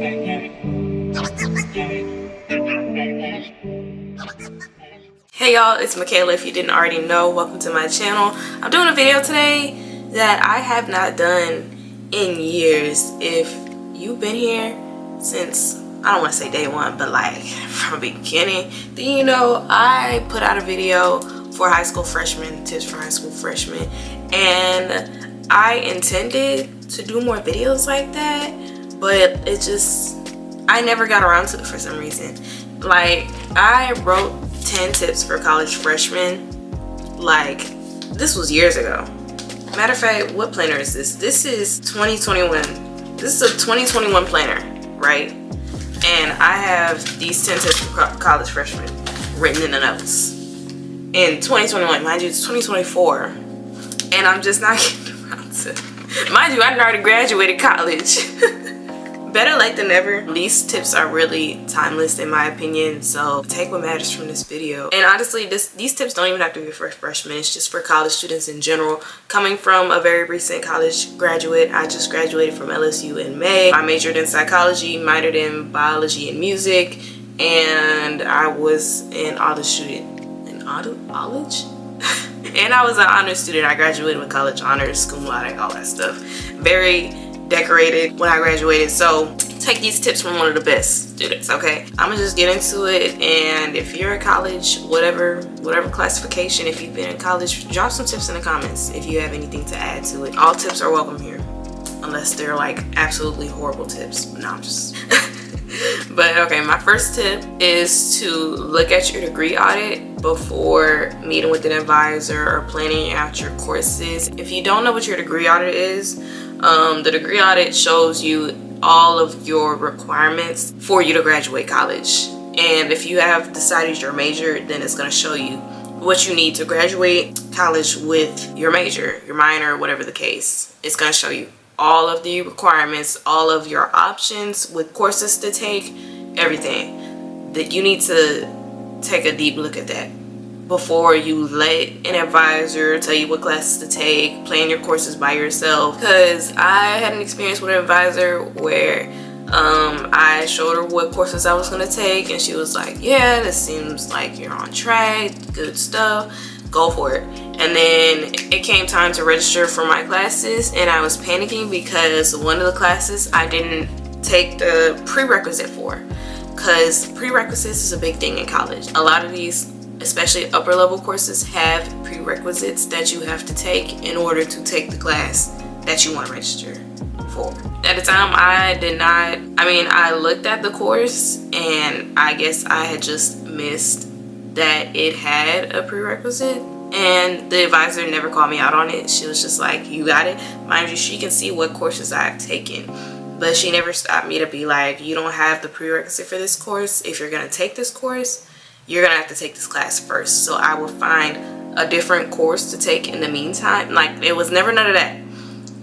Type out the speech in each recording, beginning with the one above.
Hey y'all, it's Micayla. If you didn't already know, welcome to my channel. I'm doing a video today that I have not done in years. If you've been here since, I don't want to say day one, but like from the beginning, then you know I put out a video for high school freshmen, tips for high school freshmen, and I intended to do more videos like that, but it just, I never got around to it for some reason. Like, I wrote 10 tips for college freshmen, like, this was years ago. Matter of fact, what planner is this? This is 2021. This is a 2021 planner, right? And I have these 10 tips for college freshmen written in the notes. In 2021, mind you, it's 2024, and I'm just not getting around to, mind you, I already graduated college. Better late than never. These tips are really timeless in my opinion, so take what matters from this video. And honestly, these tips don't even have to be for freshmen. It's just for college students in general. Coming from a very recent college graduate, I just graduated from LSU in May. I majored in psychology, minored in biology and music, and I was an honors student. College? And I was an honors student. I graduated with college honors, cum laude, all that stuff. Very decorated when I graduated, so take these tips from one of the best students, okay? I'm gonna just get into it, and if you're in college, whatever classification, if you've been in college, drop some tips in the comments if you have anything to add to it. All tips are welcome here, unless they're like absolutely horrible tips. No, I'm just but okay, my first tip is to look at your degree audit before meeting with an advisor or planning out your courses. If you don't know what your degree audit is, the degree audit shows you all of your requirements for you to graduate college. And if you have decided your major, then it's going to show you what you need to graduate college with your major, your minor, whatever the case. It's going to show you all of the requirements, all of your options with courses to take, everything. That you need to take a deep look at that before you let an advisor tell you what classes to take, plan your courses by yourself. Because I had an experience with an advisor where I showed her what courses I was going to take, and she was like, yeah, this seems like you're on track, good stuff, go for it. And then it came time to register for my classes, and I was panicking because one of the classes I didn't take the prerequisite for, because prerequisites is a big thing in college. A lot of these, especially upper level courses, have prerequisites that you have to take in order to take the class that you want to register for. At the time, I did not, I looked at the course, and I guess I had just missed that it had a prerequisite, and the advisor never called me out on it. She was just like, you got it. Mind you, she can see what courses I've taken, but she never stopped me to be like, you don't have the prerequisite for this course. If you're going to take this course, you're gonna have to take this class first. So I will find a different course to take in the meantime. Like, it was never none of that.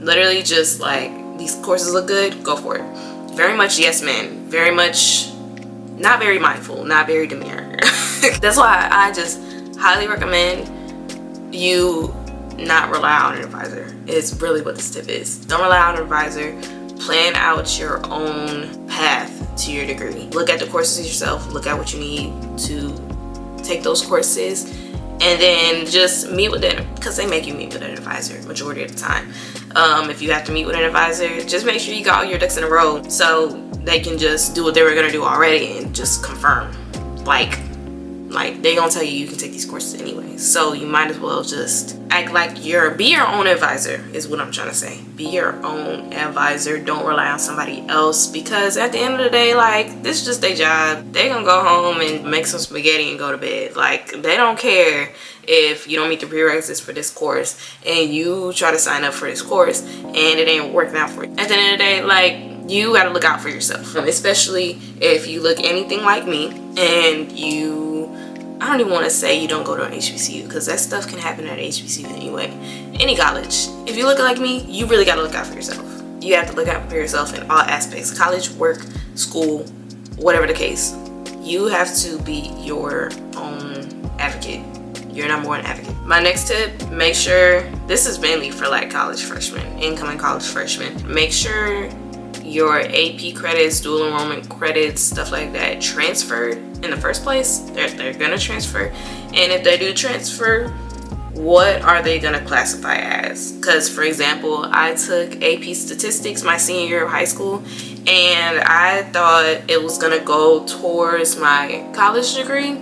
Literally just like, these courses look good, go for it. Very much yes man, very much not very mindful, not very demure. That's why I just highly recommend you not rely on an advisor. It's really what this tip is. Don't rely on an advisor. Plan out your own path to your degree. Look at the courses yourself, look at what you need to take those courses, and then just meet with them, because they make you meet with an advisor majority of the time. If you have to meet with an advisor, just make sure you got all your ducks in a row so they can just do what they were going to do already and just confirm. Like they gonna tell you can take these courses anyway, so you might as well just act like be your own advisor is what I'm trying to say. Be your own advisor. Don't rely on somebody else, because at the end of the day, like, this is just their job. They gonna go home and make some spaghetti and go to bed. Like, they don't care if you don't meet the prerequisites for this course and you try to sign up for this course and it ain't working out for you. At the end of the day, like, you gotta look out for yourself, especially if you look anything like me and I don't even want to say you don't go to an HBCU, because that stuff can happen at HBCU anyway. Any college. If you look like me, you really got to look out for yourself. You have to look out for yourself in all aspects. College, work, school, whatever the case. You have to be your own advocate. Your number one advocate. My next tip, make sure, this is mainly for like college freshmen, incoming college freshmen. Make sure your AP credits, dual enrollment credits, stuff like that transferred in the first place. They're gonna transfer, and if they do transfer, what are they gonna classify as? Because for example, I took AP statistics my senior year of high school, and I thought it was gonna go towards my college degree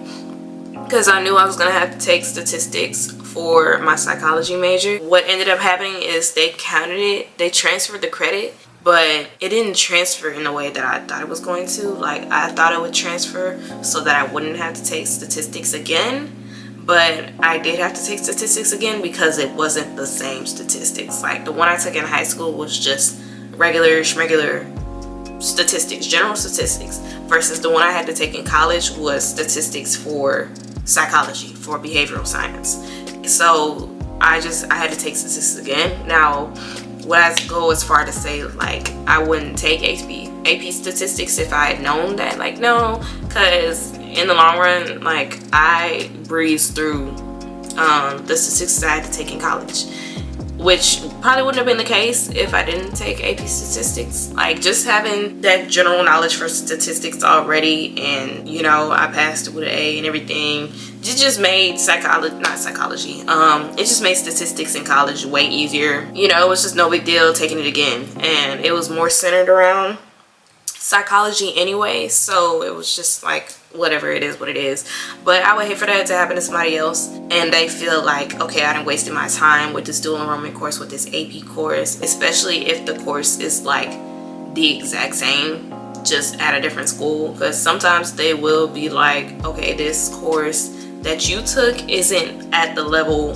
because I knew I was gonna have to take statistics for my psychology major. What ended up happening is they counted it, they transferred the credit, but it didn't transfer in the way that I thought it was going to. Like, I thought it would transfer so that I wouldn't have to take statistics again, but I did have to take statistics again because it wasn't the same statistics. Like, the one I took in high school was just regular statistics, general statistics, versus the one I had to take in college was statistics for psychology, for behavioral science. So I had to take statistics again. Now, would I go as far to say like I wouldn't take AP statistics if I had known that? Like, no, because in the long run, like, I breezed through the statistics I had to take in college, which probably wouldn't have been the case if I didn't take AP statistics. Like, just having that general knowledge for statistics already, and you know, I passed it with an A and everything, it just made it just made statistics in college way easier. You know, it was just no big deal taking it again, and it was more centered around psychology anyway, so it was just like, whatever, it is what it is. But I would hate for that to happen to somebody else and they feel like, okay, I done wasted my time with this dual enrollment course, with this AP course, especially if the course is like the exact same, just at a different school. Because sometimes they will be like, okay, this course that you took isn't at the level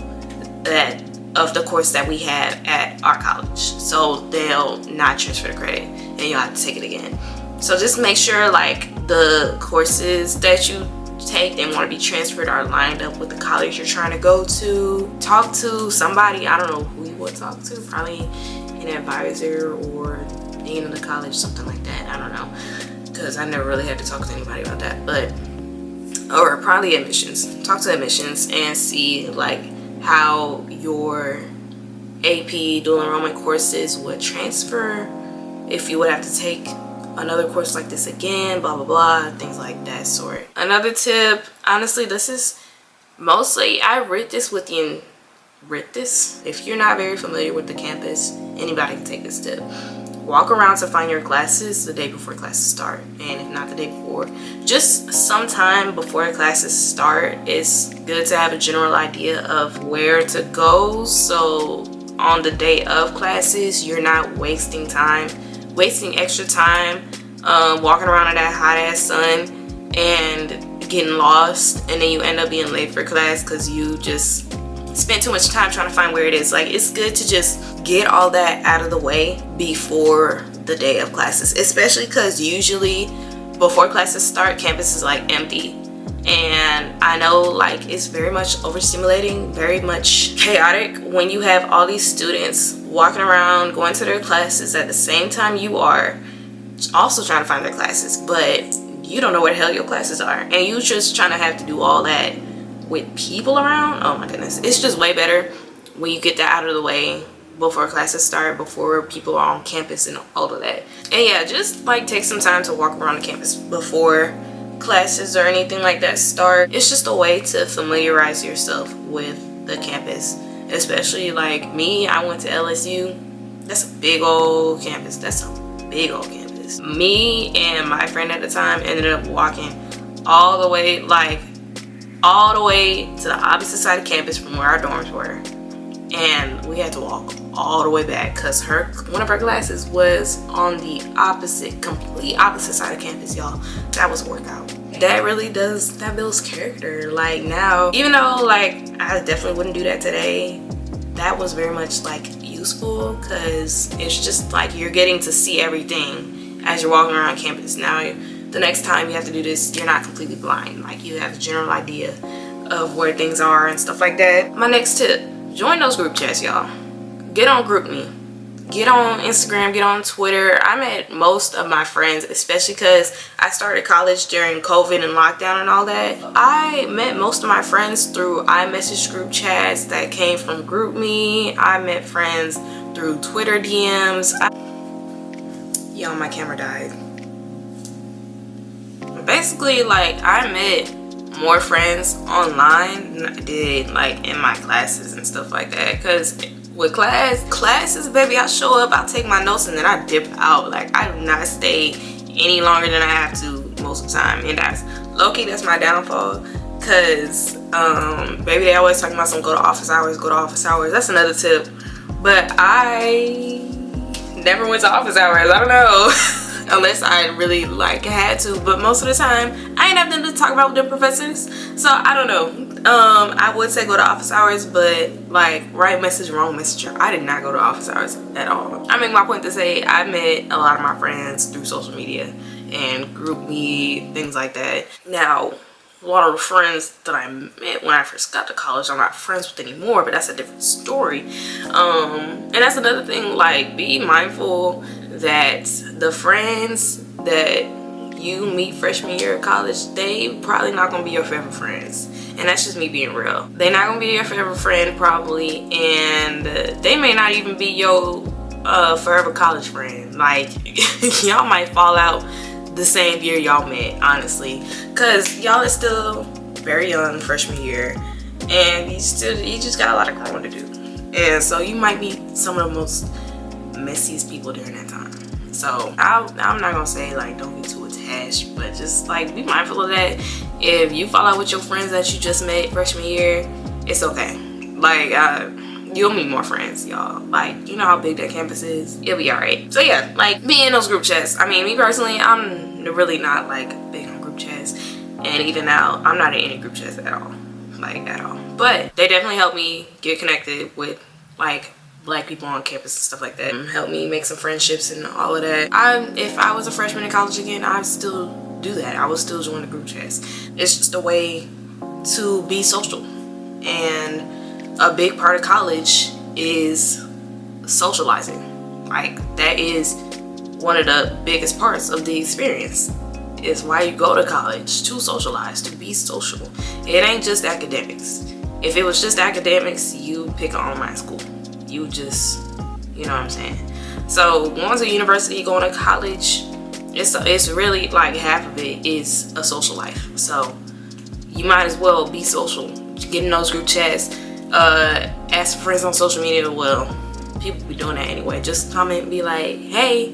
of the course that we have at our college, so they'll not transfer the credit and you'll have to take it again. So just make sure like the courses that you take and want to be transferred are lined up with the college you're trying to go to. Talk to somebody, I don't know who you would talk to, probably an advisor or dean of the college, something like that. I don't know, because I never really had to talk to anybody about that. But, or probably admissions. Talk to admissions and see like how your AP dual enrollment courses would transfer, if you would have to take another course like this again, blah blah blah, things like that sort. Another tip, honestly, this is mostly, I read this if you're not very familiar with the campus, anybody can take this tip. Walk around to find your classes the day before classes start, and if not the day before, just sometime before classes start. It's good to have a general idea of where to go, so on the day of classes you're not wasting extra time walking around in that hot ass sun and getting lost, and then you end up being late for class because you just spent too much time trying to find where it is. Like, it's good to just get all that out of the way before the day of classes, especially because usually before classes start, campus is like empty, and I know like it's very much overstimulating, very much chaotic when you have all these students walking around going to their classes at the same time you are also trying to find their classes, but you don't know where the hell your classes are, and you just trying to have to do all that with people around. Oh my goodness, it's just way better when you get that out of the way before classes start, before people are on campus and all of that. And yeah, just like take some time to walk around the campus before classes or anything like that start. It's just a way to familiarize yourself with the campus, especially like me. I went to LSU. That's a big old campus. Me and my friend at the time ended up walking all the way to the opposite side of campus from where our dorms were, and we had to walk all the way back because one of her classes was on the complete opposite side of campus, y'all. That was a workout. That really builds character. Like, now, even though like I definitely wouldn't do that today, that was very much like useful because it's just like you're getting to see everything as you're walking around campus. Now the next time you have to do this, you're not completely blind. Like, you have a general idea of where things are and stuff like that. My next tip, join those group chats, y'all. Get on GroupMe. Get on Instagram, get on Twitter. I met most of my friends, especially because I started college during COVID and lockdown and all that. I met most of my friends through iMessage group chats that came from GroupMe. I met friends through Twitter DMs. Y'all, my camera died. Basically, like, I met more friends online than I did like in my classes and stuff like that. Because with classes, baby, I show up, I take my notes, and then I dip out. Like, I do not stay any longer than I have to most of the time, and that's low-key, that's my downfall. Because baby, they always talking about some go to office hours. That's another tip, but I never went to office hours. I don't know. Unless I really like had to, but most of the time I ain't have nothing to talk about with them professors, so I don't know. I would say go to office hours, but like right message, wrong messenger. I did not go to office hours at all. I make my point to say I met a lot of my friends through social media and group me, things like that. Now, a lot of the friends that I met when I first got to college, I'm not friends with anymore, but that's a different story. And that's another thing, like, be mindful that the friends that you meet freshman year of college, they probably not gonna be your favorite friends. And that's just me being real. They're not gonna be your favorite friend probably, and they may not even be your forever college friend. Like, y'all might fall out the same year y'all met, honestly, because y'all are still very young freshman year, and you just got a lot of growing to do, and so you might meet some of the most messiest people during that time. So I'm not gonna say like don't get too attached, but just like be mindful of that. If you fall out with your friends that you just met freshman year, it's okay. Like you'll meet more friends, y'all. Like, you know how big that campus is, it'll be all right. So yeah, like, be in those group chats. I mean, me personally, I'm really not like big on group chats, and even now I'm not in any group chats at all, like at all. But they definitely help me get connected with like black people on campus and stuff like that. Help me make some friendships and all of that. If I was a freshman in college again, I'd still do that. I would still join the group chats. It's just a way to be social, and a big part of college is socializing. Like, that is one of the biggest parts of the experience. Is why you go to college, to socialize, to be social. It ain't just academics. If it was just academics, you pick an online school. You just, you know what I'm saying? So going to university, going to college, it's really like half of it is a social life. So you might as well be social. Get in those group chats. Ask friends on social media. Well, people be doing that anyway. Just comment and be like, hey,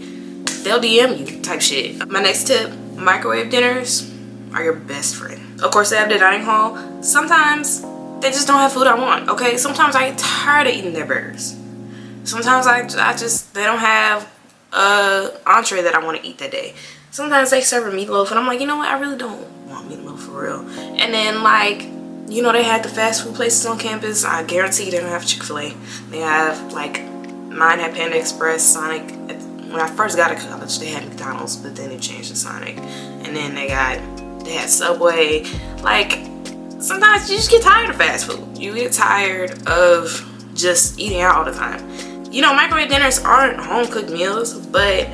they'll DM you type shit. My next tip, microwave dinners are your best friend. Of course, they have the dining hall. Sometimes they just don't have food I want, okay? Sometimes I get tired of eating their burgers. Sometimes they don't have entree that I want to eat that day. Sometimes they serve a meatloaf and I'm like, you know what? I really don't want meatloaf for real. And then, like, you know, they had the fast food places on campus. I guarantee they don't have Chick-fil-A. They have, like, mine had Panda Express, Sonic. When I first got to college, they had McDonald's, but then they changed to Sonic. And then they had Subway. Like, sometimes you just get tired of fast food. You get tired of just eating out all the time. You know, microwave dinners aren't home-cooked meals, but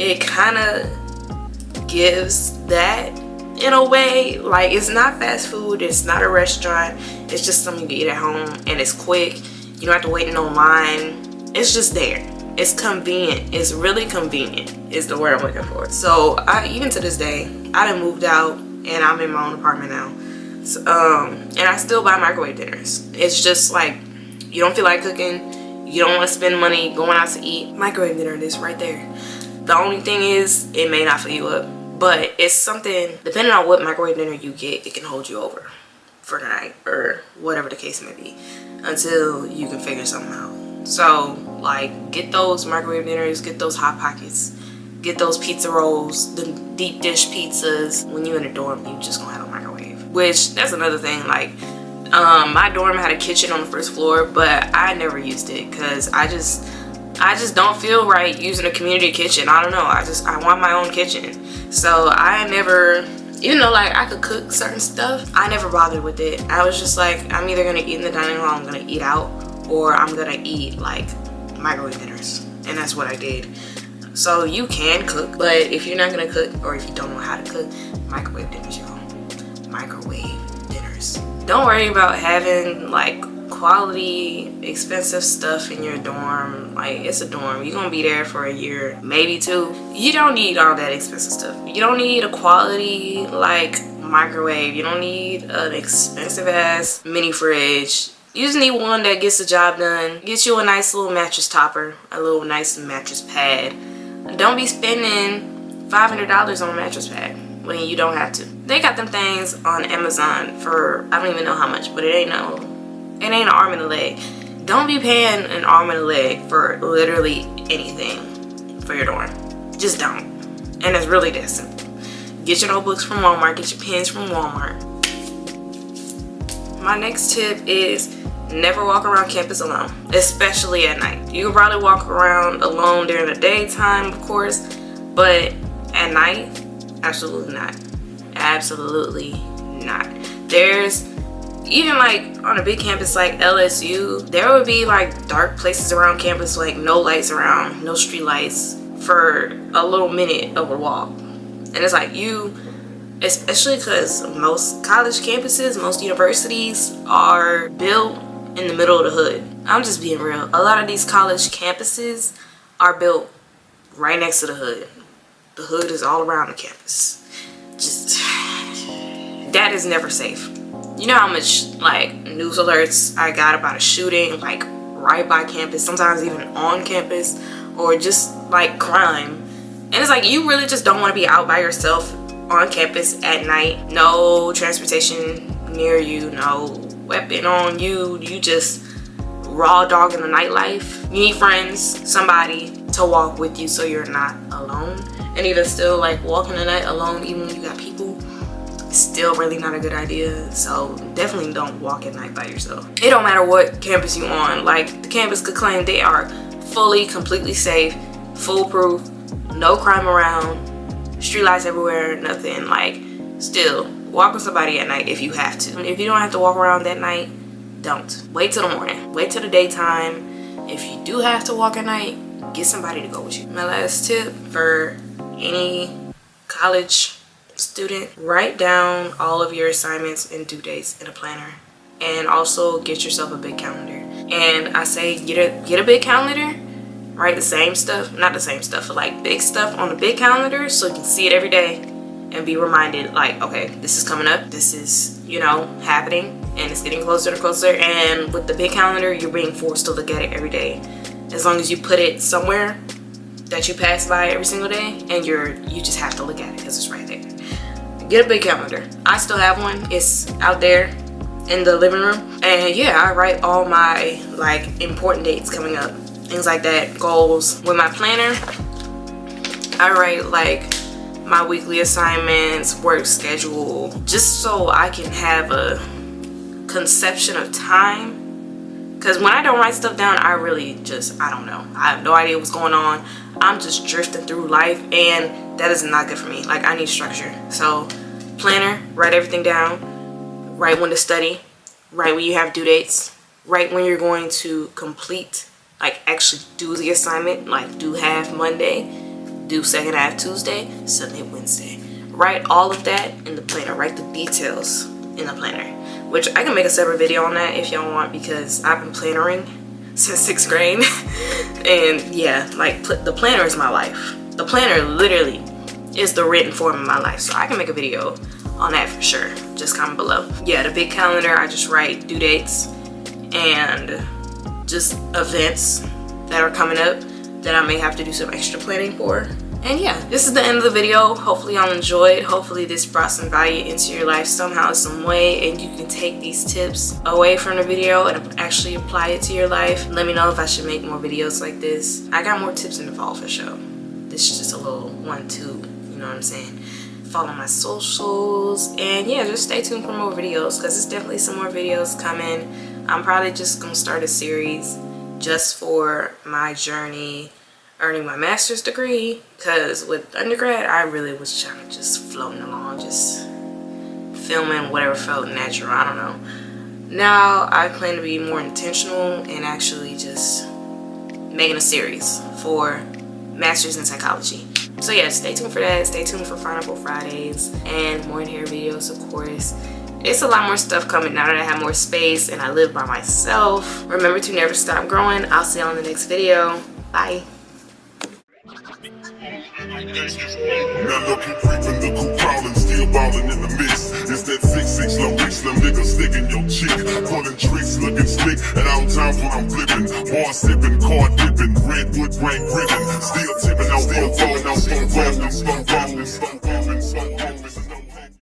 it kind of gives that in a way. Like, it's not fast food, it's not a restaurant, it's just something you can eat at home, and it's quick. You don't have to wait in no line. It's just there. It's convenient. It's really convenient is the word I'm looking for. So even to this day, I done moved out and I'm in my own apartment now. So, and I still buy microwave dinners. It's just like, you don't feel like cooking, you don't want to spend money going out to eat, microwave dinner is right there. The only thing is, it may not fill you up, but it's something, depending on what microwave dinner you get, it can hold you over for the night or whatever the case may be until you can figure something out. So, like, get those microwave dinners, get those Hot Pockets, get those pizza rolls, the deep dish pizzas. When you're in a dorm, you just gonna have a microwave. Which, that's another thing, like, my dorm had a kitchen on the first floor, but I never used it because I just don't feel right using a community kitchen. I don't know, I want my own kitchen. So I never, even though like I could cook certain stuff, I never bothered with it. I was just like, I'm either gonna eat in the dining hall, I'm gonna eat out, or I'm gonna eat like microwave dinners. And that's what I did. So you can cook, but if you're not gonna cook, or if you don't know how to cook, microwave dinners, y'all. Microwave dinners. Don't worry about having like quality, expensive stuff in your dorm. Like, it's a dorm. You're gonna be there for a year, maybe 2. You don't need all that expensive stuff. You don't need a quality, like, microwave. You don't need an expensive ass mini fridge. You just need one that gets the job done. Get you a nice little mattress topper, a little nice mattress pad. Don't be spending $500 on a mattress pad when you don't have to. They got them things on Amazon for, I don't even know how much, but it ain't an arm and a leg. Don't be paying an arm and a leg for literally anything for your dorm. Just don't. And it's really that simple. Get your notebooks from Walmart, get your pens from Walmart. My next tip is never walk around campus alone, especially at night. You can probably walk around alone during the daytime, of course, but at night, absolutely not. Absolutely not. There's, even like on a big campus like LSU, there would be like dark places around campus, like no lights around, no street lights for a little minute of a walk. And it's like you, especially because most college campuses, most universities are built in the middle of the hood. I'm just being real. A lot of these college campuses are built right next to the hood. The hood is all around the campus. Just, that is never safe. You know how much like news alerts I got about a shooting like right by campus, sometimes even on campus, or just like crime. And it's like you really just don't want to be out by yourself on campus at night. No transportation near you, no weapon on you. You just raw dog in the nightlife. You need friends, somebody to walk with you so you're not alone. And even still, like walking the night alone, even when you got people, still really not a good idea. So definitely don't walk at night by yourself. It don't matter what campus you on. Like the campus could claim they are fully, completely safe, foolproof, no crime around, street lights everywhere, nothing. Like, still walk with somebody at night if you have to. If you don't have to walk around that night, don't. Wait till the morning. Wait till the daytime. If you do have to walk at night, get somebody to go with you. My last tip for any college student, write down all of your assignments and due dates in a planner, and also get yourself a big calendar. And I say get a big calendar. Write the same stuff, not the same stuff, but like big stuff on the big calendar so you can see it every day and be reminded, like, okay, this is coming up, this is, you know, happening, and it's getting closer and closer. And with the big calendar, you're being forced to look at it every day. As long as you put it somewhere that you pass by every single day, and you just have to look at it because it's right there. Get a big calendar. I still have one. It's out there in the living room. And yeah, I write all my like important dates coming up, things like that, goals. With my planner, I write like my weekly assignments, work schedule, just so I can have a conception of time. Because when I don't write stuff down, I really just, I don't know. I have no idea what's going on. I'm just drifting through life, and that is not good for me. Like, I need structure. So planner, write everything down. Write when to study. Write when you have due dates. Write when you're going to complete, like actually do the assignment, like do half Monday, do second half Tuesday, Sunday, Wednesday. Write all of that in the planner. Write the details in the planner, which I can make a separate video on that if y'all want, because I've been plannering since 6th grade. And yeah, like the planner is my life. The planner literally is the written form of my life, so I can make a video on that for sure. Just comment below. Yeah, the big calendar, I just write due dates and just events that are coming up that I may have to do some extra planning for. And yeah, this is the end of the video. Hopefully y'all enjoyed. Hopefully this brought some value into your life somehow, some way, and you can take these tips away from the video and actually apply it to your life. Let me know if I should make more videos like this. I got more tips in the fall for sure. This is just a little 1-2, you know what I'm saying? Follow my socials, and yeah, just stay tuned for more videos, because there's definitely some more videos coming. I'm probably just gonna start a series just for my journey earning my master's degree, because with undergrad I really was trying to just floating along, just filming whatever felt natural. I don't know. Now I plan to be more intentional and actually just making a series for master's in psychology. So yeah, stay tuned for that. Stay tuned for Final Fridays and more in hair videos, of course. It's a lot more stuff coming now that I have more space and I live by myself. Remember to never stop growing. I'll see you on the next video. Bye. Now look who creepin', look who crawlin', still ballin' in the mix. It's that 6'6" low reach, slim nigga sticking your chick. Pulling tricks, looking slick, at all times when I'm flippin'. Bar sippin', car dippin', redwood grain grippin'. Still tippin' out, still tippin' out,